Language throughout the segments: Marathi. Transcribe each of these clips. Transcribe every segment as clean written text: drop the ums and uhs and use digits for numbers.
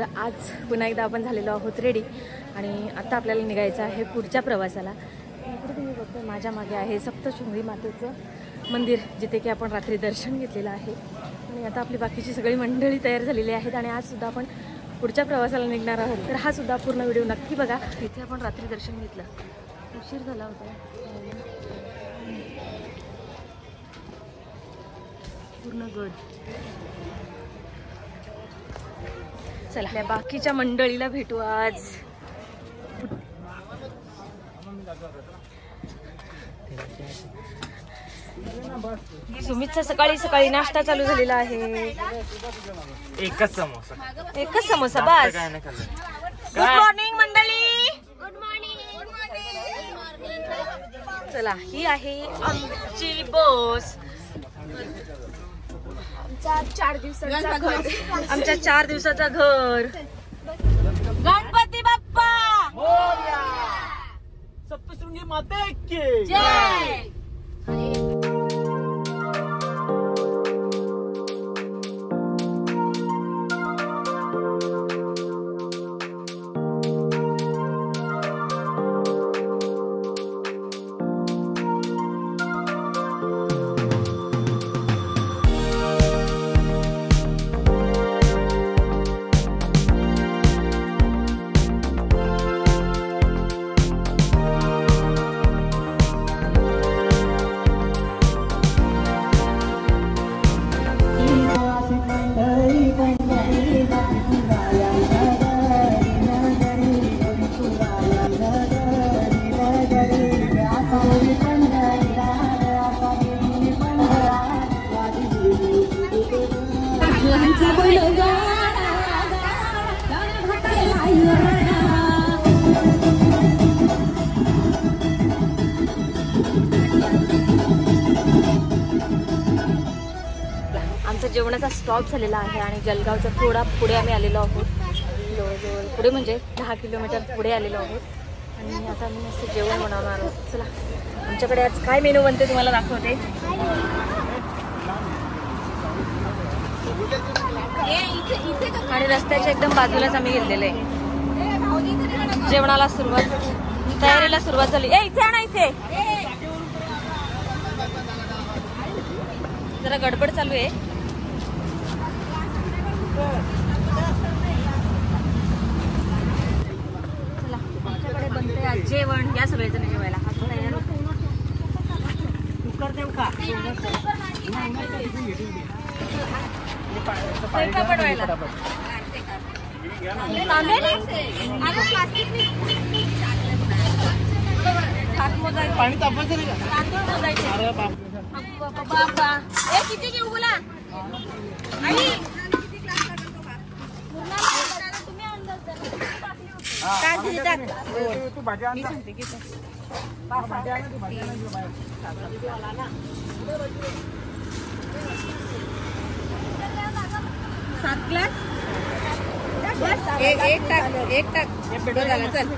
तर आज पुन्हा एकदा आपण झालेलो आहोत रेडी आणि आता आपल्याला निघायचं आहे पुढच्या प्रवासाला. इकडे तुम्ही बघताय माझ्या मागे आहे सप्तशृंगी मातेचं मंदिर, जिथे की आपण रात्री दर्शन घेतलेलं आहे. आणि आता आपली बाकीची सगळी मंडळी तयार झालेली आहेत आणि आज सुद्धा आपण पुढच्या प्रवासाला निघणार आहोत. तर हा सुद्धा पूर्ण व्हिडिओ नक्की बघा. इथे आपण रात्री दर्शन घेतलं, उशीर झाला होता, पूर्ण गड. चला बाकीच्या मंडळीला भेटू आज. सुमितचा सकाळी सकाळी नाश्ता चालू झालेला आहे. एकच समोसा बस. गुड मॉर्निंग मंडळी. Good morning. चला ही आहे आमची बस. आमच्या 4 दिवसाचा घर. गणपती बाप्पा मोरया. सप्तशृंगी माता की जय. आमचा जेवणाचा स्टॉप झालेला आहे आणि जलगावचा थोडा पुढे आम्ही आलेलो आहोत. जवळजवळ पुढे म्हणजे 10 किलोमीटर पुढे आलेलो आहोत आणि आता आम्ही मस्त जेवण बनवणार आहोत. चला आमच्याकडे आज काय मेनू बनते तुम्हाला दाखवते. आणि रस्त्याच्या एकदम बाजूलाच आम्ही घेतलेलं आहे. जेवणाला तयारीला सुरुवात झाली. इथे आणा, इथे जरा गडबड चालू आहे. चला आमच्याकडे बनते आज जेवण. या सगळेजण जेवायला. हात तयार कुकर देऊ का बनवायला. पाणी तापायचं बाबा किती घेऊ बोला. तू भाजी आण. 7 ग्लास. एक टाक पेट्रोल झाला. चल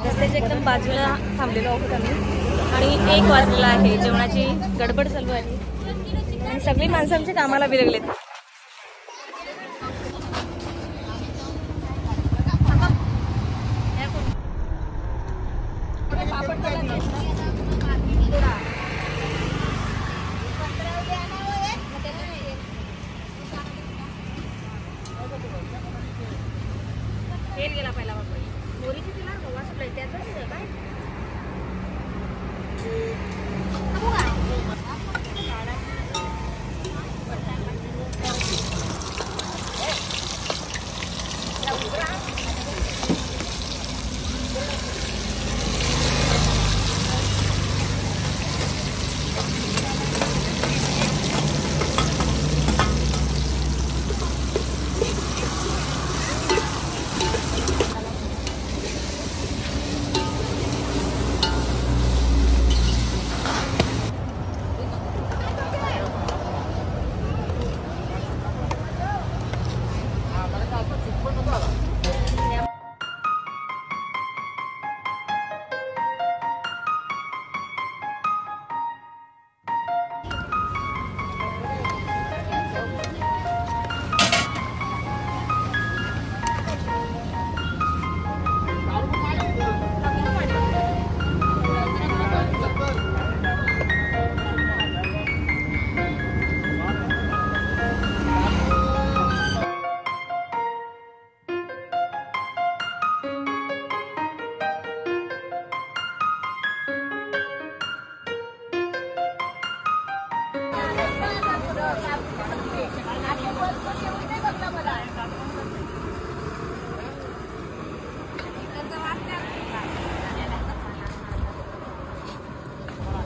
रस्त्याच्या एकदम बाजूला थांबलेलो आहोत आम्ही आणि 1 वाजलेला आहे. जेवणाची गडबड चालू आहे आणि सगळी माणसं आमच्या कामाला बिरगलेत. गेला पहिला मोरीची तिला रवा सुटलाय त्याचाच काय.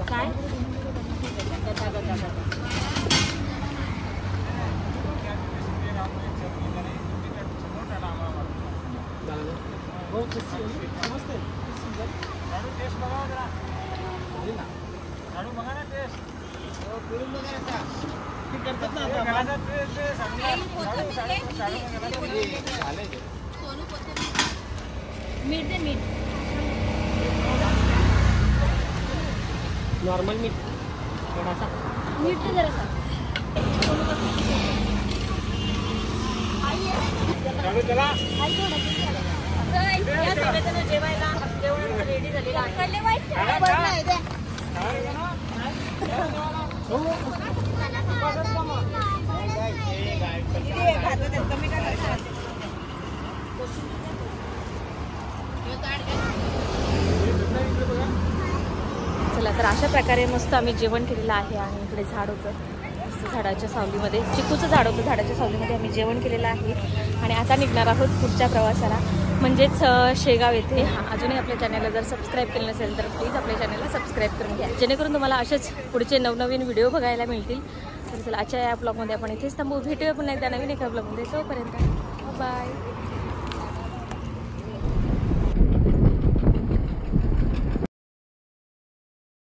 काय मीठ दे मीठ नॉर्मल मीठ थोडासा मीठ दे जरासा या सगळेजण जेवायला जेवण रेडी झालेलं आहे चला तर अशा प्रकारे मस्त आम्ही जेवण केलेलं आहे आणि इकडे झाड होतं मस्त झाडाच्या सावलीमध्ये चिकूचं झाड होतं झाडाच्या सावलीमध्ये आम्ही जेवण केलेलं आहे आणि आता निघणार आहोत पुढच्या प्रवासाला म्हणजेच शेगाव येथे. अजूनही आपल्या चॅनलला जर सबस्क्राईब केलं नसेल तर प्लीज आपल्या चॅनलला सबस्क्राईब करून घ्या जेणेकरून तुम्हाला असेच पुढचे नवनवीन व्हिडिओ बघायला मिळतील. तर चला आजच्या या ब्लॉगमध्ये आपण इथेच थांबू. भेटूया पुन्हा एकदा नवीन एका ब्लॉगमध्ये. तोपर्यंत बाय.